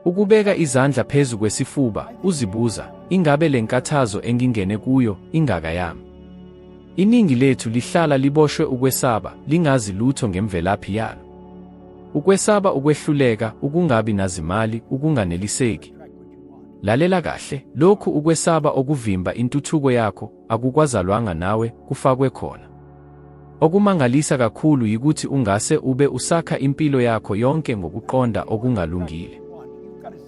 Ukubeka izandla phezu kwesifuba, uzibuza, ingabe le nkathazo engingene kuyo, ingaka yami? Iningi lethu lihlala liboshwe ukwesaba, lingazi lutho ngemvelaphi yalo. Ukwesaba ukwehluleka, ukungabi nazimali, ukunganeliseki. Lalela kahle, lokhu ukwesaba okuvimba intuthuko yakho, akukwazalwanga nawe, kufakwe khona. Okumangalisa kakhulu yikuthi ungase ube usakha impilo yakho yonke ngokuqonda okungalungile.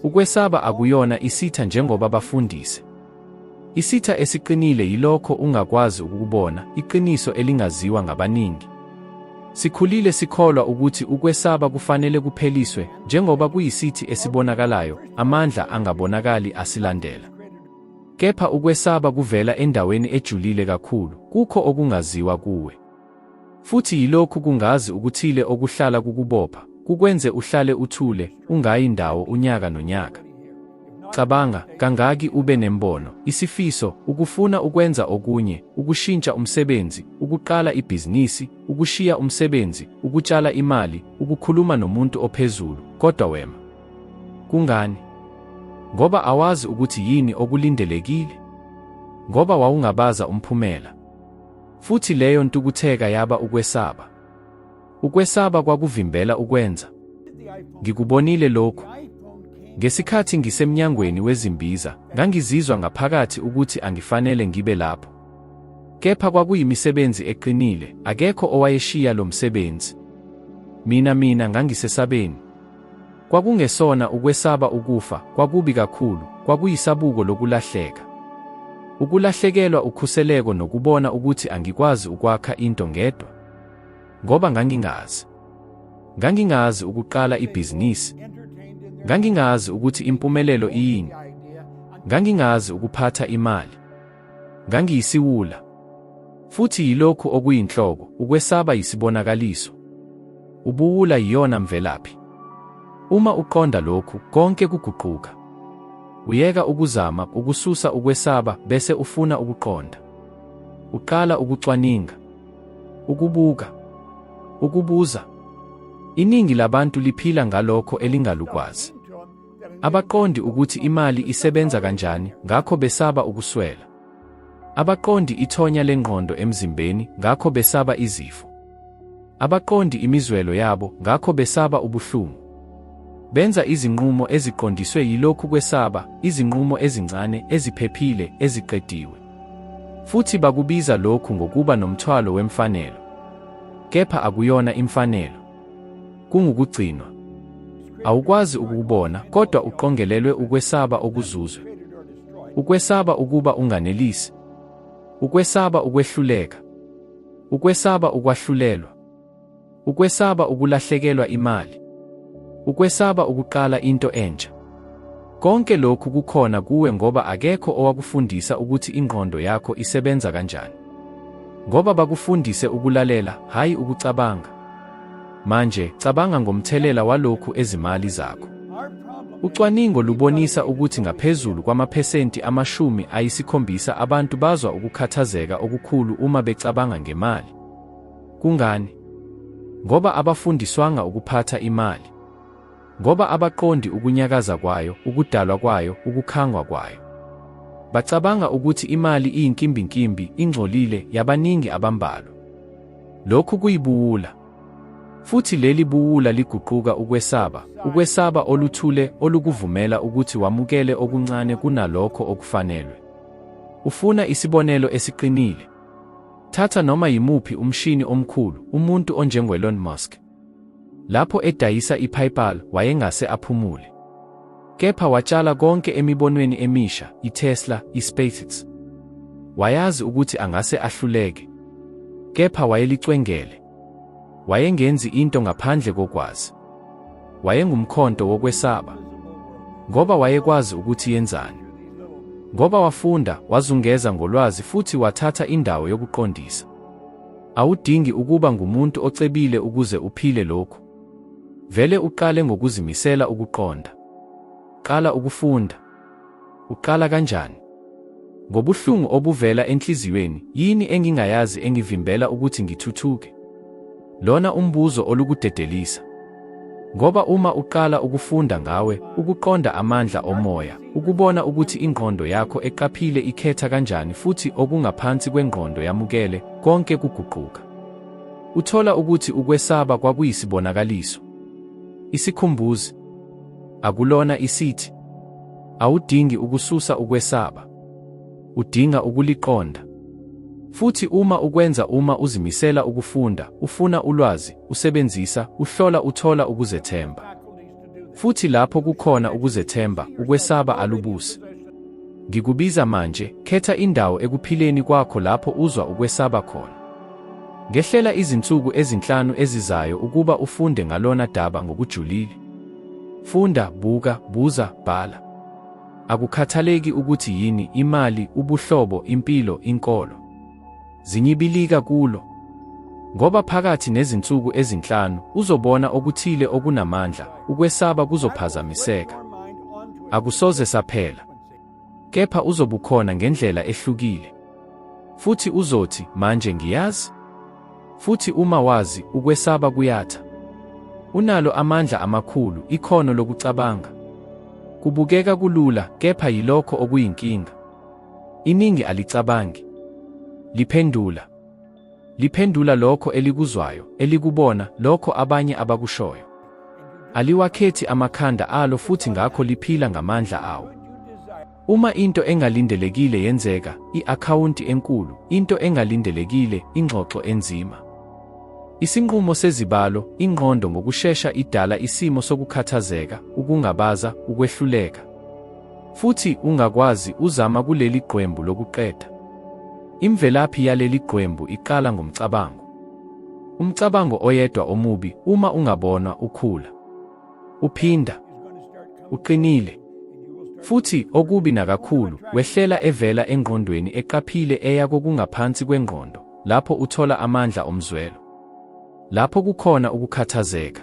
Ukwesaba akuyona isitha njengoba bafundise. Isitha esiqinile yilokho ungakwazi ukubona, iqiniso elingaziwa ngabaningi. Sikhulile sikholwa ukuthi ukwesaba kufanele kupheliswe, njengoba kuyisithi esibonakalayo, amandla angabonakali asilandela. Kepha ukwesaba kuvela endaweni ejulile kakhulu, kukho okungaziwa kuwe. Futhi yilokhu kungazi ukuthile okuhlala kukubopha, kukwenze uhlale uthule, ungayi ndawo unyaka nonyaka. Cabanga, kangaki ube nembono, isifiso, ukufuna ukwenza okunye, ukushintsha umsebenzi, ukuqala ibhizinisi, ukushiya umsebenzi, ukutshala imali, ukukhuluma nomuntu ophezulu, kodwa wema. Kungani? Ngoba awazi ukuthi yini okulindelekile? Ngoba wawungabaza umphumela. Futhi leyo ntukutheka yaba ukwesaba. Ukwesaba kwakuvimbela ukwenza. Ngikubonile lokhu. Ngesikhathi ngisemnyangweni wezimbiza, ngangizizwa ngaphakathi ukuthi angifanele ngibe lapho. Kepha kwakuyimisebenzi eqinile, akekho owayeshiya lo msebenzi. Mina ngangisesabeni. Kwakungesona ukwesaba ukufa, kwakubi kakhulu, kwakuyisabuko lokulahleka. Ukulahlekelwa ukhuseleko nokubona ukuthi angikwazi ukwakha into ngedwa. Ngoba ngangingazi. Ngangingazi ukuqala ibhizinisi. Ngangingazi ukuthi impumelelo iyini. Ngangingazi ukuphatha imali. Ngangiyisiwula. Futhi yilokhu okuyinhloko, ukwesaba yisibonakaliso. Ubuwula yiyona mvelaphi. Uma uqonda lokhu, konke kuguquka. Uyeka ukuzama ukususa ukwesaba bese ufuna ukuqonda. Uqala ukucwaninga. Ukubuka. Ukubuza. Iningi labantu liphila ngalokho elingalukwazi. Abaqondi ukuthi imali isebenza kanjani, ngakho besaba ukuswela. Abaqondi ithonya lengqondo emzimbeni, ngakho besaba izifo. Abaqondi imizwelo yabo, ngakho besaba ubuhlungu. Benza izinqumo eziqondiswe yilokhu kwesaba, izinqumo ezincane, eziphephile, eziqediwe. Futhi bakubiza lokhu ngokuba nomthwalo wemfanelo. Kepha akuyona imfanelo. Kungukugcinwa. Awukwazi ukubona, kodwa uqongelelwe ukwesaba okuzuzwe. Ukwesaba ukuba unganelisi. Ukwesaba ukwehluleka. Ukwesaba ukwahlulelwa. Ukwesaba ukulahlekelwa imali. Ukwesaba ukuqala into entsha. Konke lokhu kukhona kuwe ngoba akekho owakufundisa ukuthi ingqondo yakho isebenza kanjani. Ngoba bakufundise ukulalela, hayi ukucabanga. Manje, cabanga ngomthelela walokhu ezimali zakho. Ucwaningo lubonisa ukuthi ngaphezulu kwamaphesenti 70 abantu bazwa ukukhathazeka okukhulu uma becabanga ngemali. Kungani? Ngoba abafundiswanga ukuphatha imali. Ngoba abaqondi ukunyakaza kwayo, ukudalwa kwayo, ukukhangwa kwayo. Bacabanga ukuthi imali iyinkimbinkimbi, ingcolile, yabaningi abambalwa. Lokhu kuyibuwula. Futhi leli buwula liguquka ukwesaba oluthule olukuvumela ukuthi wamukele okuncane kunalokho okufanelwe. Ufuna isibonelo esiqinile. Thatha noma yimuphi umshini omkhulu, umuntu onjengo-Elon Musk. Lapho edayisa iPayPal, wayengase aphumule. Kepha watshala konke emibonweni emisha, iTesla, iSpaceX. Wayazi ukuthi angase ahluleke. Kepha wayelicwengele. Wayengenzi into ngaphandle kokwazi. Wayengumkhonto wokwesaba. Ngoba wayekwazi ukuthi yenzani. Ngoba wafunda, wazungeza ngolwazi futhi wathatha indawo yokuqondisa. Awudingi ukuba ngumuntu ocebile ukuze uphile lokhu. Vele uqale ngokuzimisela ukuqonda. Qala ukufunda. Uqala kanjani? Ngobuhlungu obuvela enhliziyweni, yini engingayazi engivimbela ukuthi ngithuthuke? Lona umbuzo olukudedelisa. Ngoba uma uqala ukufunda ngawe, ukuqonda amandla omoya, ukubona ukuthi ingqondo yakho eqaphile ikhetha kanjani futhi okungaphansi kwengqondo yamukele, konke kuguquka. Uthola ukuthi ukwesaba kwakuyisibonakaliso, isikhumbuzi, akulona isithi. Awudingi ukususa ukwesaba, udinga ukuliqonda. Futhi uma uzimisela ukufunda, ufuna ulwazi, usebenzisa, uhlola, uthola ukuzethemba. Futhi lapho kukhona ukuzethemba, ukwesaba alubusi. Ngikubiza manje, khetha indawo ekuphileni kwakho lapho uzwa ukwesaba khona. Ngehlela izinsuku ezinhlanu ezizayo ukuba ufunde ngalona daba ngokujulile. Funda, buka, buza, bhala. Akukhathaleki ukuthi yini, imali, ubuhlobo, impilo, inkolo. Zinyibilika kulo. Ngoba phakathi nezinsuku ezinhlanu uzobona okuthile okunamandla, ukwesaba kuzophazamiseka. Akusoze saphela. Kepha uzobukhona ngendlela ehlukile. Futhi uzothi, manje ngiyazi. Futhi uma wazi, ukwesaba kuyatha. Unalo amandla amakhulu, ikhono lokucabanga. Kubukeka kulula, kepha yilokho okuyinkinga. Iningi alicabangi. Liphendula. Liphendula lokho elikuzwayo, elikubona, lokho abanye abakushoyo. Aliwakhethi amakhanda alo futhi ngakho liphila ngamandla awo. Uma into engalindelekile yenzeka, i-akhawunti enkulu, into engalindelekile, ingxoxo enzima. Isinqumo sezibalo, ingqondo ngokushesha idala isimo sokukhathazeka, ukungabaza, ukwehluleka. Futhi ungakwazi uzama kuleli qembu lokuqeda. Imvelaphi yaleli qembu iqala ngomcabango. Umcabango oyedwa omubi, uma ungabonwa, ukhula. Uphinda. Uqinile. Futhi okubi nakakhulu, wehlela evela engqondweni eqaphile eya kokungaphansi kwengqondo, lapho uthola amandla omzwelo. Lapho kukhona ukukhathazeka.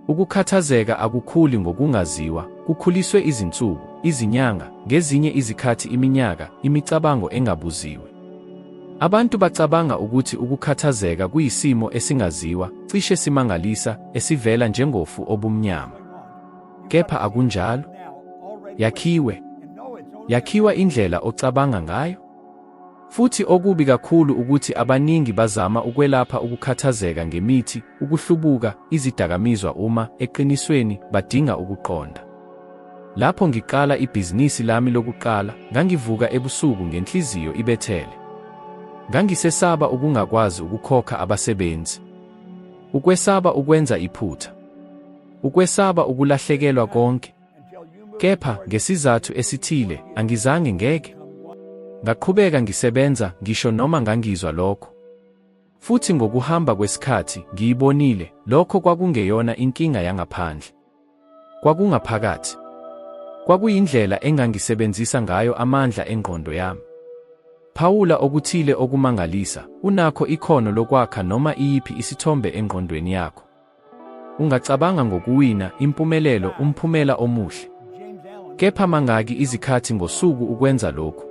Ukukhathazeka akukhuli ngokungaziwa, kukhuliswe izinsuku, izinyanga, ngezinye izikhathi iminyaka, imicabango engabuziwe. Abantu bacabanga ukuthi ukukhathazeka kuyisimo esingaziwa, cishe simangalisa, esivela njengofu obumnyama. Kepha akunjalo. Yakhiwa indlela ocabanga ngayo. Futhi okubi kakhulu ukuthi abaningi bazama ukwelapha ukukhathazeka ngemithi, ukuhlubuka, izidakamizwa uma, eqinisweni, badinga ukuqonda. Lapho ngiqala ibhizinisi lami lokuqala, ngangivuka ebusuku ngenhliziyo ibethele. Ngangisesaba ukungakwazi ukukhokha abasebenzi. Ukwesaba ukwenza iphutha. Ukwesaba ukulahlekelwa konke. Kepha ngesizathu esithile, angizange ngeke. Ngaqhubeka ngisebenza, ngisho noma ngangizwa lokho. Futhi ngokuhamba kwesikhathi, ngiyibonile, lokho kwakungeyona inkinga yangaphandle. Kwakungaphakathi. Kwakuyindlela engangisebenzisa ngayo amandla engqondo yami. Phawula okuthile okumangalisa, unakho ikhono lokwakha noma iyiphi isithombe engqondweni yakho. Ungacabanga ngokuwina, impumelelo, umphumela omuhle. Kepha mangaki izikhathi ngosuku ukwenza lokhu.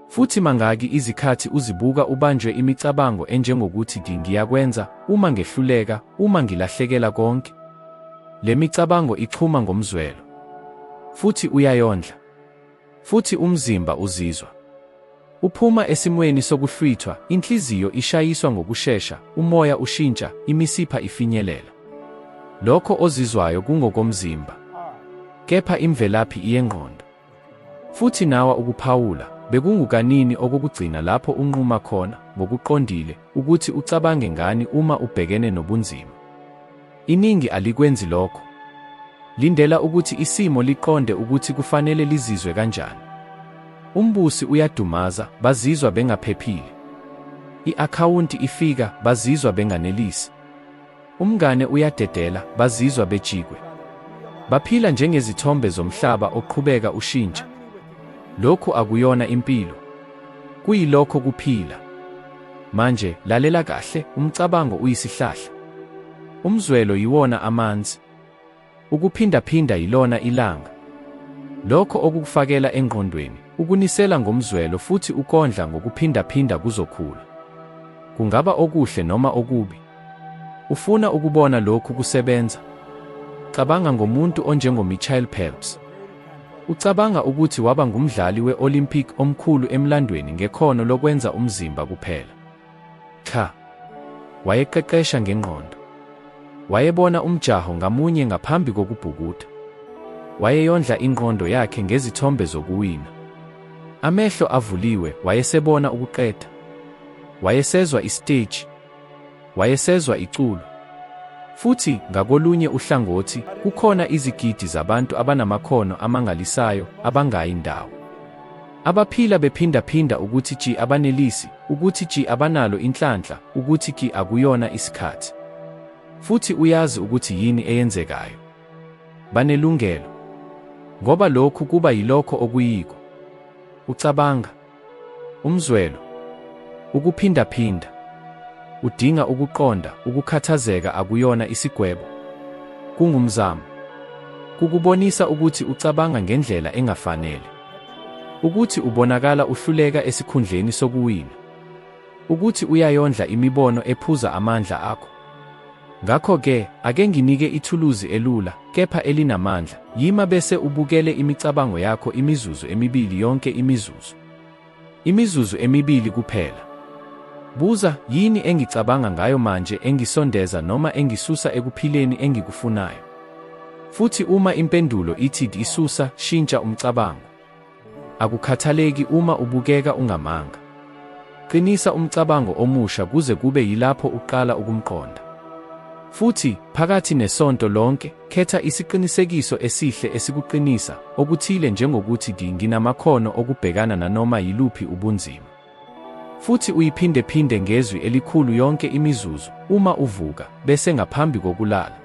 Futhi mangaki izikhathi uzibuka ubanjwe imicabango enjengokuthi ngiyakwenza, uma ngehluleka, uma ngilahlekela konke. Le micabango ichuma ngomzwelo. Futhi uyayondla. Futhi umzimba uzizwa. Uphuma esimweni sokuhlwithwa, inhliziyo ishayiswa ngokushesha, umoya ushintsha, imisipha ifinyelela. Lokho ozizwayo kungokomzimba. Kepha imvelaphi iyengqondo. Futhi nawa ukuphawula, bekungukanini okukugcina lapho unquma khona, ngokuqondile, ukuthi ucabange ngani uma ubhekene nobunzima. Iningi alikwenzi lokho. Lindela ukuthi isimo liqonde ukuthi kufanele lizizwe kanjani. Umbusi uyadumaza, bazizwa bengaphephile. I-akhawunti ifika, bazizwa benganelisi. Umngane uyadedela, bazizwa bejikwe. Baphila njengezithombe zomhlaba oqhubeka ushintsha. Lokhu akuyona impilo. Kuyilokho kuphila. Manje, lalela kahle, umcabango uyisihlahla. Umzwelo yiwona amanzi. Ukuphindaphinda yilona ilanga. Lokho okukufakela engqondweni, ukunisela ngomzwelo futhi ukondla ngokuphindaphinda kuzokhula. Kungaba okuhle noma okubi. Ufuna ukubona lokhu kusebenza. cabanga ngomuntu onjengoMichael Phelps. Ucabanga ukuthi waba ngumdlali we-Olympic omkhulu emlandweni ngekhono lokwenza umzimba kuphela. Cha. Wayeqeqesha ngengqondo. Wayebona umjaho ngamunye ngaphambi kokubhukuda. Wayeyondla ingqondo yakhe ngezithombe zokuwina. Amehlo avuliwe, wayesebona ukuqeda. Wayesezwa istage. Wayesezwa iculo. Futhi, ngakolunye uhlangothi, kukhona izigidi zabantu abanamakhono amangalisayo, abangayi ndawo. Abaphila bephindaphinda ukuthi abanelisi, ukuthi abanalo inhlanhla, ukuthi akuyona isikhathi. Futhi uyazi ukuthi yini eyenzekayo. Banelungelo. Ngoba lokhu kuba yilokho okuyiko. Ucabanga. Umzwelo. Ukuphindaphinda. Udinga ukuqonda, ukukhathazeka akuyona isigwebo. Kungumzamo. Kukubonisa ukuthi ucabanga ngendlela engafanele. Ukuthi ubonakala uhluleka esikhundleni sokuwina. Ukuthi uyayondla imibono ephuza amandla akho. Ngakho-ke, ake nginike ithuluzi elula, kepha elinamandla, yima bese ubukele imicabango yakho imizuzu emibili yonke imizuzu. Imizuzu emibili kuphela. Buza, yini engicabanga ngayo manje engisondeza noma engisusa ekuphileni engikufunayo? Futhi uma impendulo ithi isusa, shintsha umcabango. Akukhathaleki uma ubukeka ungamanga. Qinisa umcabango omusha kuze kube yilapho uqala ukumqonda. Futhi, phakathi nesonto lonke, khetha isiqinisekiso esihle esikuqinisa, okuthile njengokuthi nginamakhono okubhekana nanoma yiluphi ubunzima. Futhi uyiphinde ngezwi elikhulu yonke imizuzu, uma uvuka, bese ngaphambi kokulala.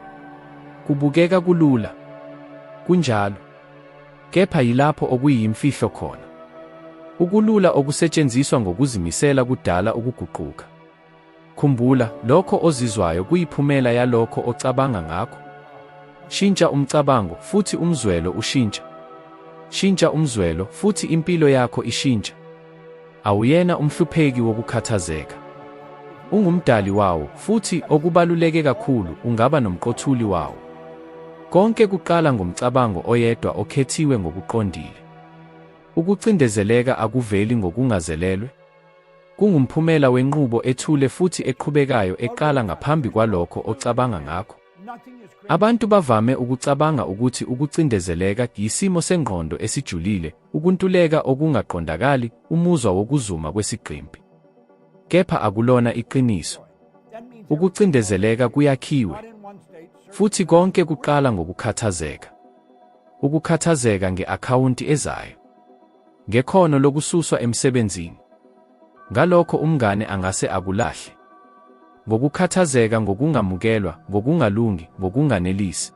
Kubukeka kulula. Kunjalo. Kepha yilapho okuyimfihlo khona. Ukulula okusetshenziswa ngokuzimisela kudala ukuguquka. Khumbula, lokho ozizwayo kuyiphumela yalokho ocabanga ngakho. Shintsha umcabango, futhi umzwelo ushintsha. Shintsha umzwelo, futhi impilo yakho ishintsha. Awuyena umhlupheki wokukhathazeka. Ungumdali wawo, futhi okubaluleke kakhulu, ungaba nomqothuli wawo. Konke kuqala ngomcabango oyedwa okhethiwe ngokuqondile. Ukucindezeleka akuveli ngokungazelelwe. Kungumphumela wenqubo ethule futhi eqhubekayo eqala ngaphambi kwalokho ocabanga ngakho. Abantu bavame ukucabanga ukuthi ukucindezeleka yisimo sengqondo esijulile, ukuntuleka okungaqondakali, umuzwa wokuzuma kwesigqimpi. Kepha akulona iqiniso. Ukucindezeleka kuyakhiwe. Futhi konke kuqala ngokukhathazeka. Ukukhathazeka nge-akhawunti ezayo. Ngekhono lokususwa emsebenzini. Ngalokho umngane angase akulahle. Ngokukhathazeka ngokungamukelwa, ngokungalungi, ngokunganelisi.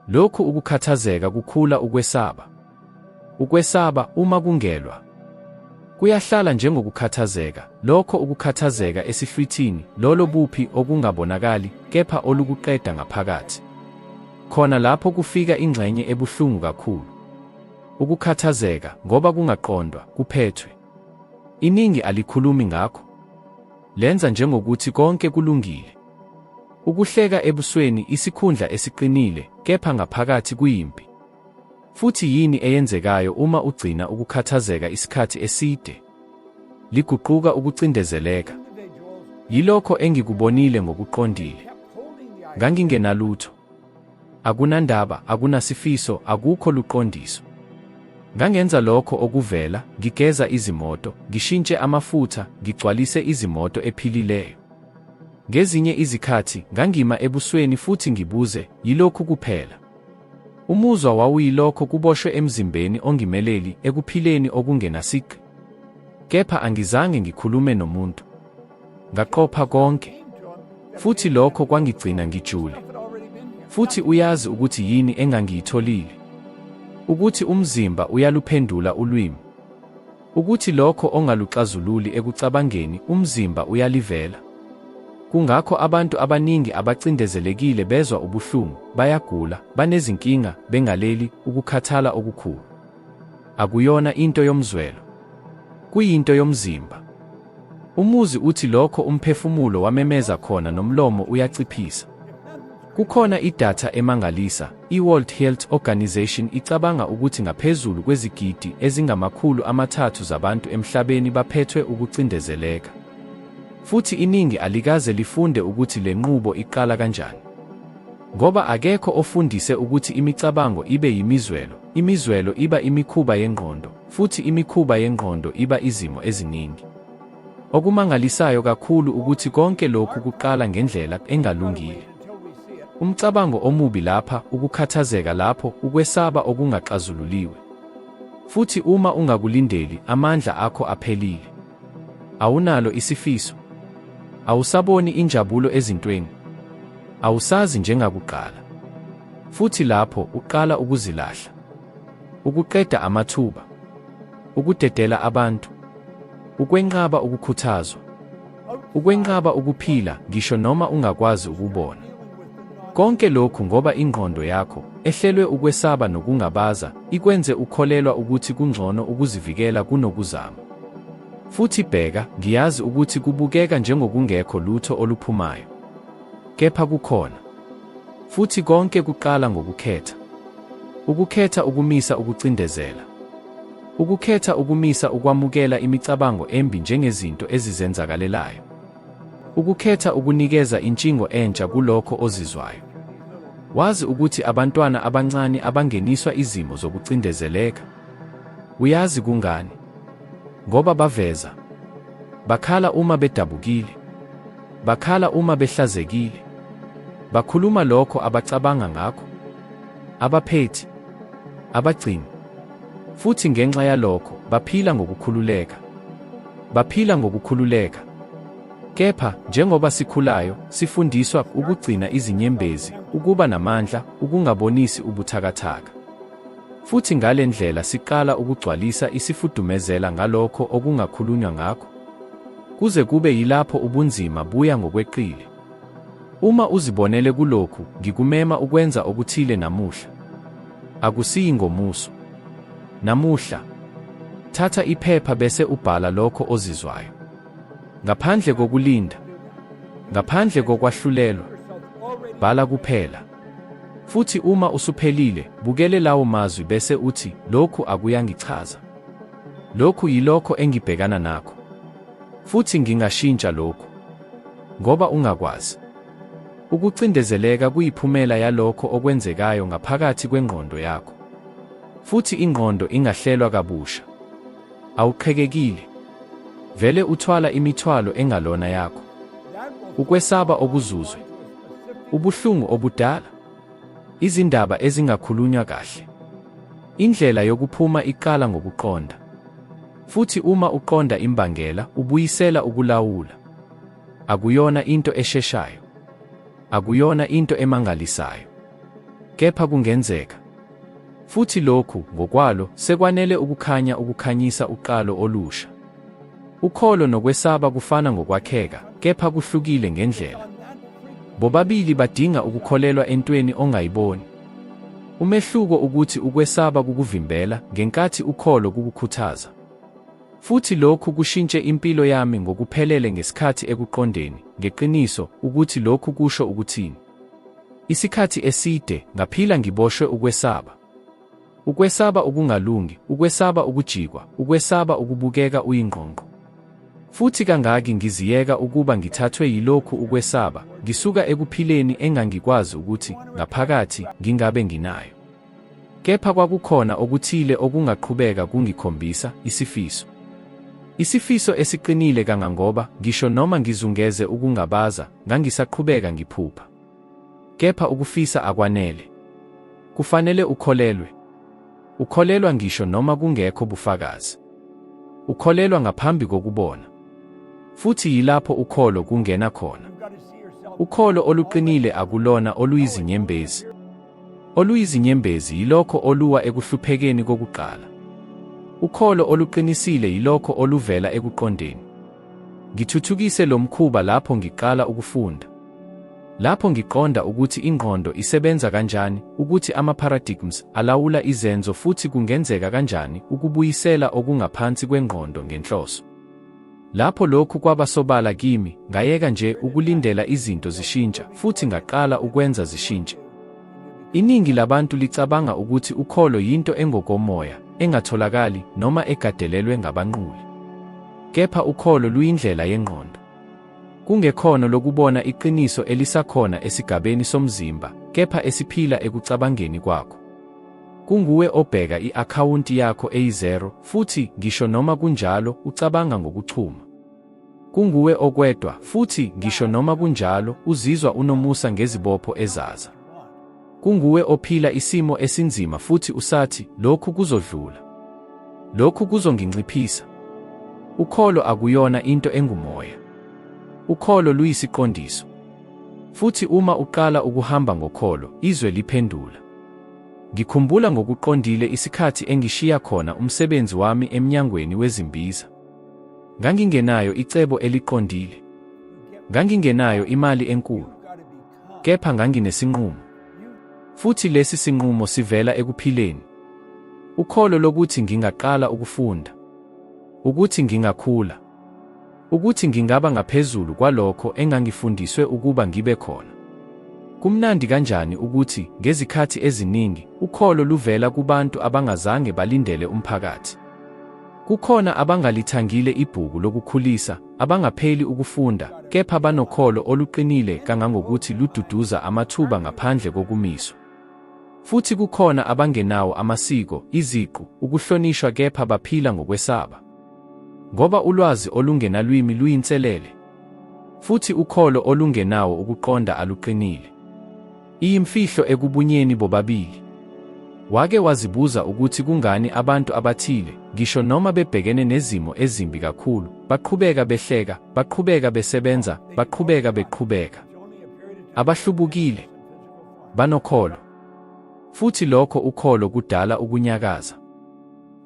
Lokhu ukukhathazeka kukhula ukwesaba. Ukwesaba uma kungelwa. Kuyahlala njengokukhathazeka, lokho ukukhathazeka esihlwithini, lolo buphi okungabonakali, kepha olukuqeda ngaphakathi. Khona lapho kufika ingxenye ebuhlungu kakhulu. Ukukhathazeka, ngoba kungaqondwa, kuphethwe. Iningi alikhulumi ngakho. Lenza njengokuthi konke kulungile. Ukuhleka ebusweni isikhundla esiqinile, kepha ngaphakathi kuyimpi. Futhi yini eyenzekayo uma ugcina ukukhathazeka isikhathi eside? Liguquka ukucindezeleka. Yilokho engikubonile ngokuqondile. Ngangingenalutho. Akunandaba, akunasifiso, akukho luqondiso. Ngangenza lokho okuvela, ngigeza izimoto, ngishintshe amafutha, ngigcwalise izimoto ephilileyo. Ngezinye izikhathi, ngangima ebusweni futhi ngibuze, yilokhu kuphela. Umuzwa wawuyilokho kuboshwe emzimbeni ongimeleli, ekuphileni okungenasiqi. Kepha angizange ngikhulume nomuntu. Ngaqopha konke. Futhi lokho kwangigcina ngijule. Futhi uyazi ukuthi yini engangiyitholile. Ukuthi umzimba uyaluphendula ulwimi. Ukuthi lokho ongaluxazululi ekucabangeni, umzimba uyalivela. Kungakho abantu abaningi abacindezelekile bezwa ubuhlungu, bayagula, banezinkinga, bengaleli, ukukhathala okukhulu. Akuyona into yomzwelo. Kuyinto yomzimba. Umuzi uthi lokho umphefumulo wamemeza khona nomlomo uyaciphisa. Kukhona idatha emangalisa. I-World Health Organization icabanga ukuthi ngaphezulu kwezigidi ezingama-300 zabantu emhlabeni baphethwe ukucindezeleka. Futhi iningi alikaze lifunde ukuthi le nqubo iqala kanjani. Ngoba akekho ofundise ukuthi imicabango ibe yimizwelo, imizwelo iba imikhuba yengqondo, futhi imikhuba yengqondo iba izimo eziningi. Okumangalisayo kakhulu ukuthi konke lokhu kuqala ngendlela engalungile. Umcabango omubi lapha, ukukhathazeka lapho, ukwesaba okungaxazululiwe. Futhi uma ungakulindeli, amandla akho aphelile. Awunalo isifiso. Awusaboni injabulo ezintweni. Awusazi njengakuqala. Futhi lapho uqala ukuzilahla. Ukuqeda amathuba. Ukudedela abantu. Ukwenqaba ukukhuthazwa. Ukwenqaba ukuphila ngisho noma ungakwazi ukubona. Konke lokhu ngoba ingqondo yakho, ehlelwe ukwesaba nokungabaza, ikwenze ukholelwa ukuthi kungcono ukuzivikela kunokuzama. Futhi bheka, ngiyazi ukuthi kubukeka njengokungekho lutho oluphumayo. Kepha kukhona. Futhi konke kuqala ngokukhetha. Ukukhetha ukumisa ukucindezela. Ukukhetha ukumisa ukwamukela imicabango embi njengezinto ezizenzakalelayo. Ukukhetha ukunikeza intshingo entsha kulokho ozizwayo. Wazi ukuthi abantwana abancane abangeniswa izimo zokucindezeleka. Uyazi kungani? Ngoba baveza. Bakhala uma bedabukile. Bakhala uma behlazekile. Bakhuluma lokho abacabanga ngakho. Abaphethi. Abagcini. Futhi ngenxa yalokho, baphila ngokukhululeka. Baphila ngokukhululeka. Kepha, njengoba sikhulayo, sifundiswa ukugcina izinyembezi, ukuba namandla, ukungabonisi ubuthakathaka. Futhi ngale ndlela siqala ukugcwalisa isifudumezela ngalokho okungakhulunywa ngakho. Kuze kube yilapho ubunzima buya ngokweqile. Uma uzibonele kulokhu, ngikumema ukwenza okuthile namuhla. Akusiyi ngomuso. Namuhla, thatha iphepha bese ubhala lokho ozizwayo. Ngaphandle kokulinda. Ngaphandle kokwahlulelwa. Bhala kuphela. Futhi uma usuphelile, bukele lawo mazwi bese uthi, lokhu akuyangichaza. Lokhu yilokho engibhekana nakho. Futhi ngingashintsha lokhu. Ngoba ungakwazi. Ukucindezeleka kuyiphumela yalokho okwenzekayo ngaphakathi kwengqondo yakho. Futhi ingqondo ingahlelwa kabusha. Awuqhekekile. Vele uthwala imithwalo engalona yakho. Ukwesaba okuzuzwe. Ubuhlungu obudala. Izindaba ezingakhulunywa kahle. Indlela yokuphuma iqala ngokuqonda. Futhi uma uqonda imbangela, ubuyisela ukulawula. Akuyona into esheshayo. Akuyona into emangalisayo. Kepha kungenzeka. Futhi lokhu, ngokwalo, sekwanele ukukhanyisa uqalo olusha. Ukholo nokwesaba kufana ngokwakheka, kepha kuhlukile ngendlela. Bobabili badinga ukukholelwa entweni ongayiboni. Umehluko ukuthi ukwesaba kukuvimbela, ngenkathi ukholo kukukhuthaza. Futhi lokhu kushintshe impilo yami ngokuphelele ngesikhathi ekuqondeni, ngeqiniso, ukuthi lokhu kusho ukuthini. Isikhathi eside, ngaphila ngiboshwe ukwesaba. Ukwesaba ukungalungi, ukwesaba ukujikwa, ukwesaba ukubukeka uyingqongqo. Futhi kangaki ngiziyeka ukuba ngithathwe yilokhu ukwesaba, ngisuka ekuphileni engangikwazi ukuthi, ngaphakathi, ngingabe nginayo. Kepha kwakukhona okuthile okungaqhubeka kungikhombisa, isifiso. Isifiso esiqinile kangangoba, ngisho noma ngizungeze ukungabaza, ngangisaqhubeka ngiphupha. Kepha ukufisa akwanele. Kufanele ukholelwe. Ukholelwa ngisho noma kungekho bufakazi. Ukholelwa ngaphambi kokubona. Futhi yilapho ukholo kungena khona. Ukholo oluqinile akulona oluyizinyembezi. Oluyizinyembezi yilokho oluwa ekuhluphekeni kokuqala. Ukholo oluqinisile yilokho oluvela ekuqondeni. Ngithuthukise lo mkhuba lapho ngiqala ukufunda. Lapho ngiqonda ukuthi ingqondo isebenza kanjani, ukuthi ama-paradigms alawula izenzo futhi kungenzeka kanjani ukubuyisela okungaphansi kwengqondo ngenhloso. Lapho lokhu kwaba sobala kimi, ngayeka nje ukulindela izinto zishintsha futhi ngaqala ukwenza zishintshe. Iningi labantu licabanga ukuthi ukholo yinto engokomoya, engatholakali noma egadelelwe ngabanquli. Kepha ukholo luyindlela yengqondo. Kungekhono lokubona iqiniso elisakhona esigabeni somzimba, kepha esiphila ekucabangeni kwakho. Kunguwe obheka i-akhawunti yakho eyi-0 futhi ngisho noma kunjalo ucabanga ngokuchuma. Kunguwe okwedwa futhi ngisho noma kunjalo uzizwa unomusa ngezibopho ezaza. Kunguwe ophila isimo esinzima futhi usathi lokhu kuzodlula. Lokhu kuzonginciphisa. Ukholo akuyona into engumoya. Ukholo luyisiqondiso. Futhi uma uqala ukuhamba ngokholo, izwe liphendula. Ngikhumbula ngokuqondile isikhathi engishiya khona umsebenzi wami emnyangweni wezimbiza. Ngangingenayo icebo eliqondile. Ngangingenayo imali enkulu. Kepha nganginesinqumo. Futhi lesi sinqumo sivela ekuphileni. Ukholo lokuthi ngingaqala ukufunda. Ukuthi ngingakhula. Ukuthi ngingaba ngaphezulu kwalokho engangifundiswe ukuba ngibe khona. Kumnandi kanjani ukuthi ngezikhathi eziningi ukholo luvela kubantu abangazange balindele umphakathi. Kukhona abangalithangile ibhuku lokukhulisa, abangapheli ukufunda, kepha banokholo oluqinile kangangokuthi lududuza amathuba ngaphandle kokumiswa. Futhi kukhona abangenawo amasiko, iziqu, ukuhlonishwa kepha baphila ngokwesaba. Ngoba ulwazi olungenalwimi luyinselele. Futhi ukholo olungenawo ukuqonda aluqinile. Iyimfihlo ekubunyeni bobabili. Wake wazibuza ukuthi kungani abantu abathile, ngisho noma bebhekene nezimo ezimbi kakhulu, baqhubeka behleka, baqhubeka besebenza, baqhubeka beqhubeka. Abahlubukile. Banokholo. Futhi lokho ukholo kudala ukunyakaza.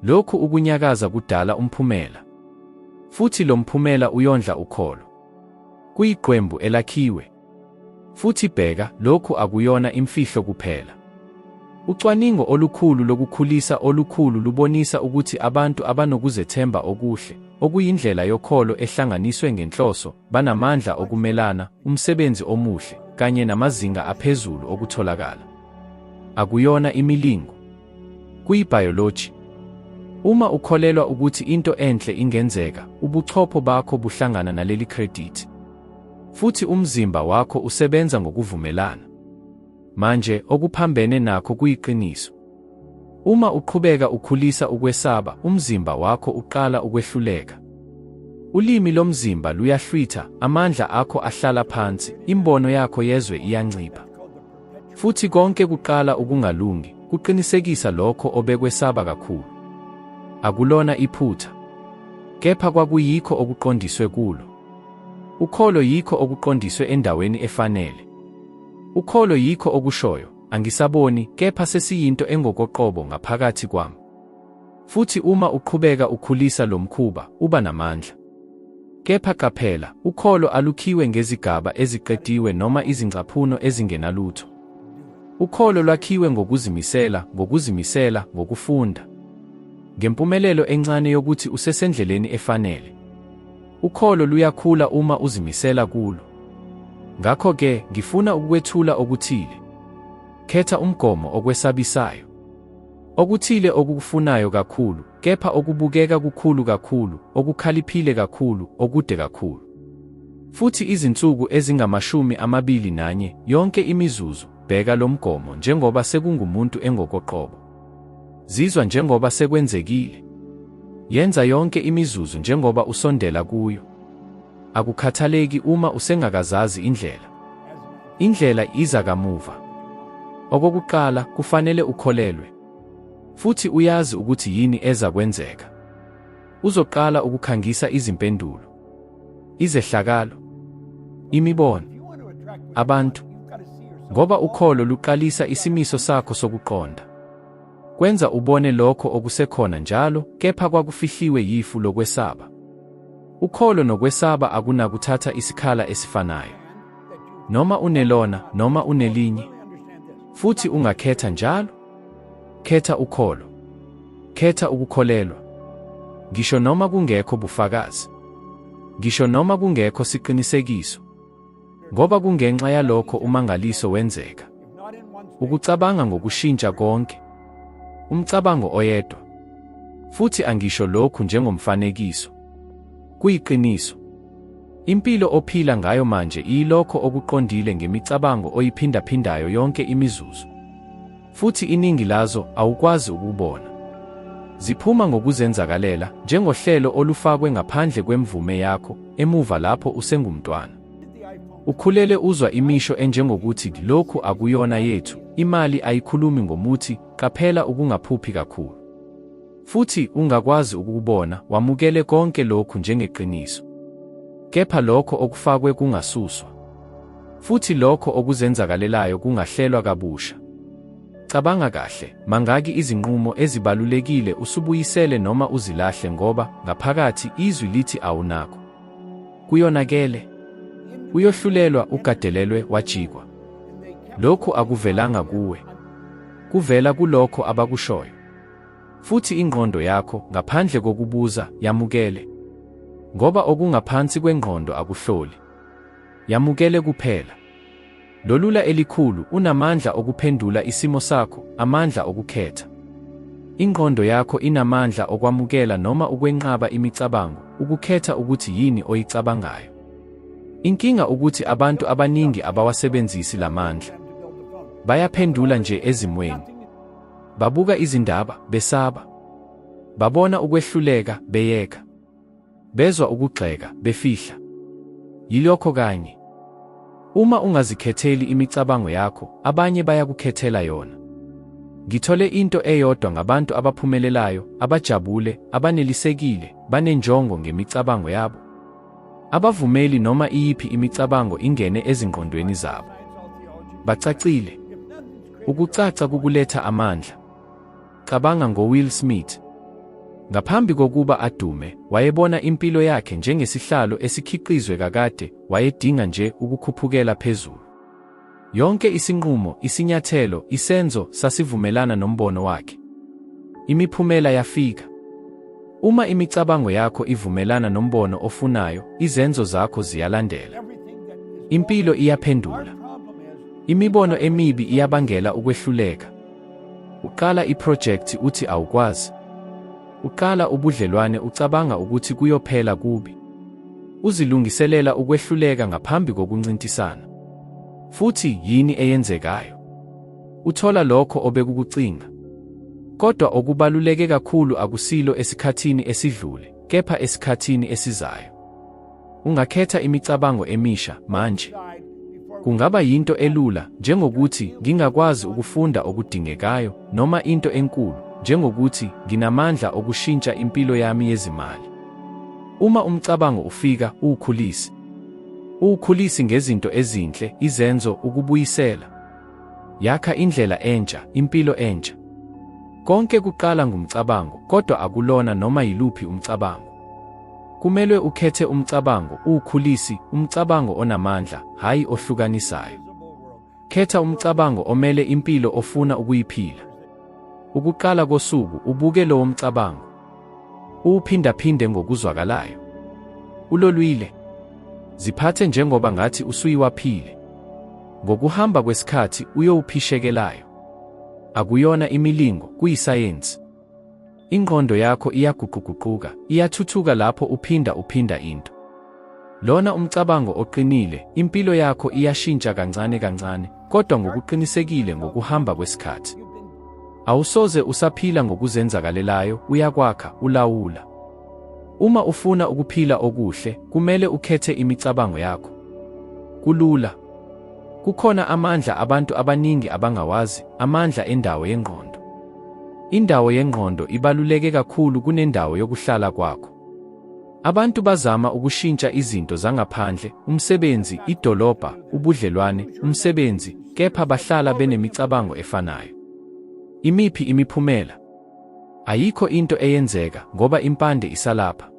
Lokhu ukunyakaza kudala umphumela. Futhi lo mphumela uyondla ukholo. Kuyiqembu elakhiwe. Futhi bheka, lokhu akuyona imfihlo kuphela. Ucwaningo olukhulu lokukhulisa olukhulu lubonisa ukuthi abantu abanokuzethemba okuhle, okuyindlela yokholo ehlanganiswe ngenhloso, banamandla okumelana, umsebenzi omuhle, kanye namazinga aphezulu okutholakala. Akuyona imilingo. Kuyibiology. Uma ukholelwa ukuthi into enhle ingenzeka, ubuchopho bakho buhlangana naleli credit. Futhi umzimba wakho usebenza ngokuvumelana. Manje okuphambene nakho kuyiqiniso. Uma uqhubeka ukhulisa ukwesaba, umzimba wakho uqala ukwehluleka. Ulimi lomzimba luyahlwitha, amandla akho ahlala phansi, imbono yakho yezwe iyancipha. Futhi konke kuqala ukungalungi, kuqinisekisa lokho obekwesaba kakhulu. Akulona iphutha. Kepha kwakuyikho okuqondiswe kulo. Ukholo yikho okuqondiswe endaweni efanele. Ukholo yikho okushoyo, angisaboni, kepha sesiyinto engokoqobo ngaphakathi kwami. Futhi uma uqhubeka ukhulisa lo mkhuba, uba namandla. Kepha qaphela, ukholo alukhiwe ngezigaba eziqediwe noma izingcaphuno ezingenalutho. Ukholo lwakhiwe ngokuzimisela, ngokufunda. Ngempumelelo encane yokuthi usesendleleni efanele. Ukholo luyakhula uma uzimisela kulo. Ngakho-ke, ngifuna ukwethula okuthile. Khetha umgomo okwesabisayo. Okuthile okukufunayo kakhulu, kepha okubukeka kukhulu kakhulu, okukhaliphile kakhulu, okude kakhulu. Futhi izinsuku ezingama-21 yonke imizuzu, bheka lo mgomo njengoba sekungumuntu engokoqobo. Zizwa njengoba sekwenzekile. Yenza yonke imizuzu njengoba usondela kuyo. Akukhathaleki uma usengakazazi indlela. Indlela iza kamuva. Okokuqala, kufanele ukholelwe. Futhi uyazi ukuthi yini eza kwenzeka. Uzoqala ukukhangisa izimpendulo. Izehlakalo. Imibono. Abantu. Ngoba ukholo luqalisa isimiso sakho sokuqonda. Kwenza ubone lokho okusekhona njalo, kepha kwakufihliwe yifu lokwesaba. Ukholo nokwesaba akunakuthatha isikhala esifanayo. Noma unelona, noma unelinye. Futhi ungakhetha njalo. Khetha ukholo. Khetha ukukholelwa. Ngisho noma kungekho bufakazi. ngisho noma kungekho siqinisekiso, ngoba kungenxa yalokho umangaliso wenzeka. Ukucabanga ngokushintsha konke, umcabango oyedwa, futhi angisho lokhu njengomfanekiso, kuyiqiniso. Impilo ophila ngayo manje iyilokho okuqondile ngemicabango oyiphindaphindayo yonke imizuzu, futhi iningi lazo awukwazi ukubona. Ziphuma ngokuzenzakalela njengohlelo olufakwe ngaphandle kwemvume yakho emuva lapho usengumntwana. Ukhulele uzwa imisho enjengokuthi lokhu akuyona yethu, imali ayikhulumi ngomuthi, qaphela ukungaphuphi kakhulu. Futhi ungakwazi ukubona, wamukele konke lokhu njengeqiniso. Kepha lokho okufakwe kungasuswa, futhi lokho okuzenzakalelayo kungahlelwa kabusha. Cabanga kahle, mangaki izinqumo ezibalulekile usubuyisele noma uzilahle ngoba ngaphakathi izwi lithi awunakho. Kuyonakele, uyohlulelwa, ugadelelwe, wajikwa. Lokhu akuvelanga kuwe, kuvela kulokho abakushoyo. Futhi ingqondo yakho, ngaphandle kokubuza, yamukele. Ngoba okungaphansi kwengqondo akuhloli, yamukele kuphela. Lolula elikhulu unamandla okuphendula isimo sakho, amandla okukhetha. Ingqondo yakho inamandla okwamukela noma ukwenqaba imicabango, ukukhetha ukuthi yini oyicabangayo. Inkinga ukuthi abantu abaningi abawasebenzisi lamandla. Bayaphendula nje ezimweni. Babuka izindaba, besaba. Babona ukwehluleka, beyeka. Bezwa ukugxeka, befihla. Yilokho kanye. Uma ungazikhetheli imicabango yakho, abanye bayakukhethela yona. Ngithole into eyodwa ngabantu abaphumelelayo, abajabule, abanelisekile, banenjongo ngemicabango yabo. Abavumeli noma iyiphi imicabango ingene ezingqondweni zabo. Bacacile. Ukucaca kukuletha amandla. Cabanga ngoWill Smith. Ngaphambi kokuba adume, wayebona impilo yakhe njengesihlalo esikhiqizwe kakade, wayedinga nje ukukhuphukela phezulu. Yonke isinqumo, isinyathelo, isenzo sasivumelana nombono wakhe. Imiphumela yafika. Uma imicabango yakho ivumelana nombono ofunayo, izenzo zakho ziyalandela. Impilo iyaphendula. Imibono emibi iyabangela ukwehluleka. Uqala iprojekthi uthi awukwazi. Uqala ubudlelwane ucabanga ukuthi kuyophela kubi. Uzilungiselela ukwehluleka ngaphambi kokuncintisana. Futhi yini eyenzekayo? Uthola lokho obekukucinga. Kodwa okubaluleke kakhulu akusilo esikhathini esidlule, kepha esikhathini esizayo. Ungakhetha imicabango emisha manje. Kungaba yinto elula njengokuthi ngingakwazi ukufunda okudingekayo, noma into enkulu njengokuthi nginamandla okushintsha impilo yami yezimali. Uma umcabango ufika, uwukhulise. Uwukhulise ngezinto ezinhle, izenzo, ukubuyisela. Yakha indlela entsha, impilo entsha. Konke kuqala ngumcabango, kodwa akulona noma yiluphi umcabango. Kumele ukhethe umcabango, uwukhulisi, umcabango onamandla, hayi ohlukanisayo. Khetha umcabango omele impilo ofuna ukuyiphila. Ukuqala kosuku, ubuke lowo mcabango. Uwuphindaphinde ngokuzwakalayo. Ulolwile. Ziphathe njengoba ngathi usuyiwaphile. Ngokuhamba kwesikhathi uyowuphishekelayo. Akuyona imilingo, kuyisayensi. Ingqondo yakho iyaguquguquka, iyathuthuka lapho uphinda into. Lona umcabango oqinile, impilo yakho iyashintsha kancane kancane, kodwa ngokuqinisekile ngokuhamba kwesikhathi. Awusoze usaphila ngokuzenzakalelayo, uyakwakha, ulawula. Uma ufuna ukuphila okuhle, kumele ukhethe imicabango yakho. Kulula. Kukhona amandla abantu abaningi abangawazi, amandla endawo yengqondo. Indawo yengqondo ibaluleke kakhulu kunendawo yokuhlala kwakho. Abantu bazama ukushintsha izinto zangaphandle, umsebenzi, idolobha, ubudlelwane, umsebenzi, kepha bahlala benemicabango efanayo. Imiphi imiphumela? Ayikho into eyenzeka ngoba impande isalapha.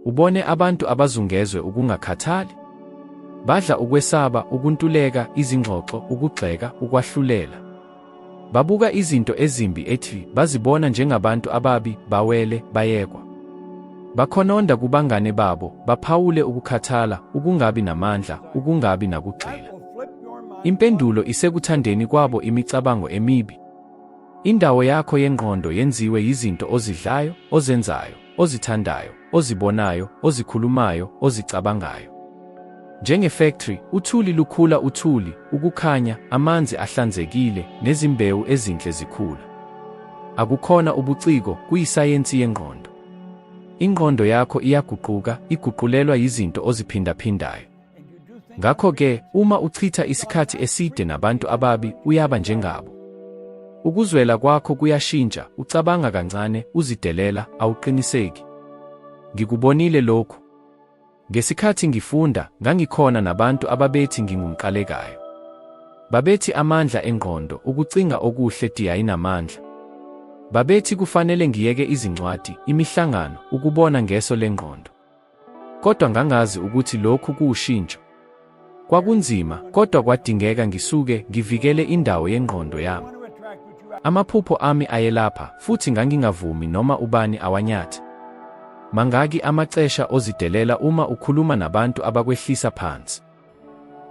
Ubone abantu abazungezwe ukungakhathali. Badla ukwesaba, ukuntuleka, izingxoxo, ukugxeka, ukwahlulela. Babuka izinto ezimbi ethi bazibona njengabantu ababi, bawele, bayekwa. Bakhononda kubangane babo, baphawule ukukhathala, ukungabi namandla, ukungabi nakugxila. Impendulo isekuthandeni kwabo imicabango emibi. Indawo yakho yengqondo yenziwe yizinto ozidlayo, ozenzayo, ozithandayo, ozibonayo, ozikhulumayo, ozicabangayo. Njengefactory, uthuli lukhula uthuli, ukukhanya, amanzi ahlanzekile, nezimbewu ezinhle zikhula. Akukhona ubuciko, kuyisayensi yengqondo. Ingqondo yakho iyaguquka, iguqulelwa yizinto oziphindaphindayo. Ngakho-ke, uma uchitha isikhathi eside nabantu ababi, uyaba njengabo. Ukuzwela kwakho kuyashintsha, ucabanga kancane, uzidelela, awuqiniseki. Ngikubonile lokhu. Ngesikhathi ngifunda, ngangikhona nabantu ababethi ngingumqalekayo. Babethi amandla engqondo, ukucinga okuhle ayinamandla. Babethi kufanele ngiyeke izincwadi, imihlangano, ukubona ngeso lengqondo. Kodwa ngangazi ukuthi lokhu kuwushintsho. Kwakunzima, kodwa kwadingeka ngisuke ngivikele indawo yengqondo yami. Amaphupho ami ayelapha, futhi ngangingavumi noma ubani awanyathe. Mangaki amacesha ozidelela uma ukhuluma nabantu abakwehlisa phansi.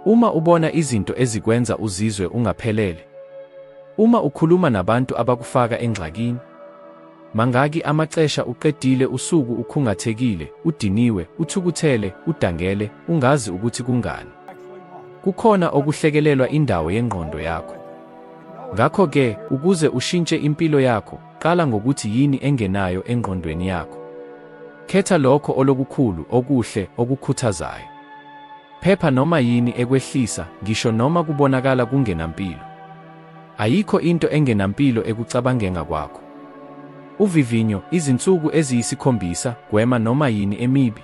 Uma ubona izinto ezikwenza uzizwe ungaphelele. Uma ukhuluma nabantu abakufaka engxakini. Mangaki amacesha uqedile usuku ukhungathekile, udiniwe, uthukuthele, udangele, ungazi ukuthi kungani. Kukhona okuhlekelelwa indawo yengqondo yakho. Ngakho-ke, ukuze ushintshe impilo yakho, qala ngokuthi yini engenayo engqondweni yakho. Khetha lokho olokukhulu, okuhle, okukhuthazayo. Phepha noma yini ekwehlisa, ngisho noma kubonakala kungenampilo. Ayikho into engenampilo ekucabangeni kwakho. Uvivinyo, izinsuku eziyisikhombisa, gwema noma yini emibi.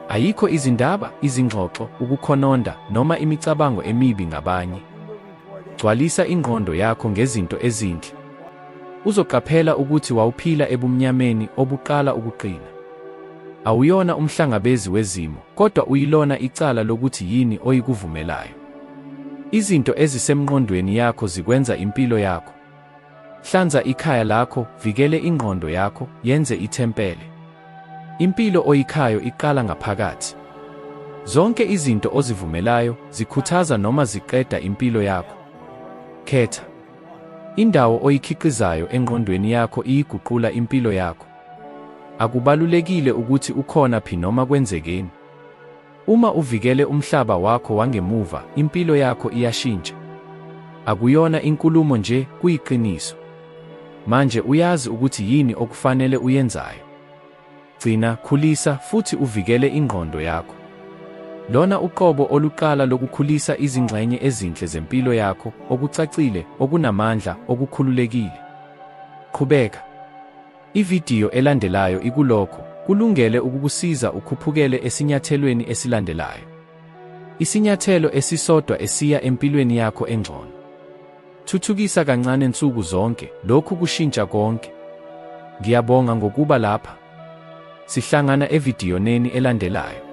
Ayikho izindaba, izingxoxo, ukukhononda, noma imicabango emibi ngabanye. Gcwalisa ingqondo yakho ngezinto ezinhle. Uzoqaphela ukuthi wawuphila ebumnyameni obuqala ukuqina. Awuyona umhlangabezi wezimo, kodwa uyilona icala lokuthi yini oyikuvumelayo. Izinto ezisemqondweni yakho zikwenza impilo yakho. Hlanza ikhaya lakho, vikele ingqondo yakho, yenze ithempele. Impilo oyikhayo iqala ngaphakathi. Zonke izinto ozivumelayo zikhuthaza noma ziqeda impilo yakho. Khetha. Indawo oyikhiqizayo engqondweni yakho iyiguqula impilo yakho. Akubalulekile ukuthi ukhona phi noma kwenzekeni. Uma uvikele umhlaba wakho wangemuva, impilo yakho iyashintsha. Akuyona inkulumo nje, kuyiqiniso. Manje uyazi ukuthi yini okufanele uyenzayo. Gcina, khulisa futhi uvikele ingqondo yakho. Lona uqobo oluqala lokukhulisa izingxenye ezinhle zempilo yakho, okucacile, okunamandla, okukhululekile. Qhubeka. Ividiyo elandelayo ikulokho, kulungele ukukusiza ukhuphukele esinyathelweni esilandelayo. Isinyathelo esisodwa esiya empilweni yakho engcono. Thuthukisa kancane nsuku zonke, lokhu kushintsha konke. Ngiyabonga ngokuba lapha. Sihlangana evidiyoneni elandelayo.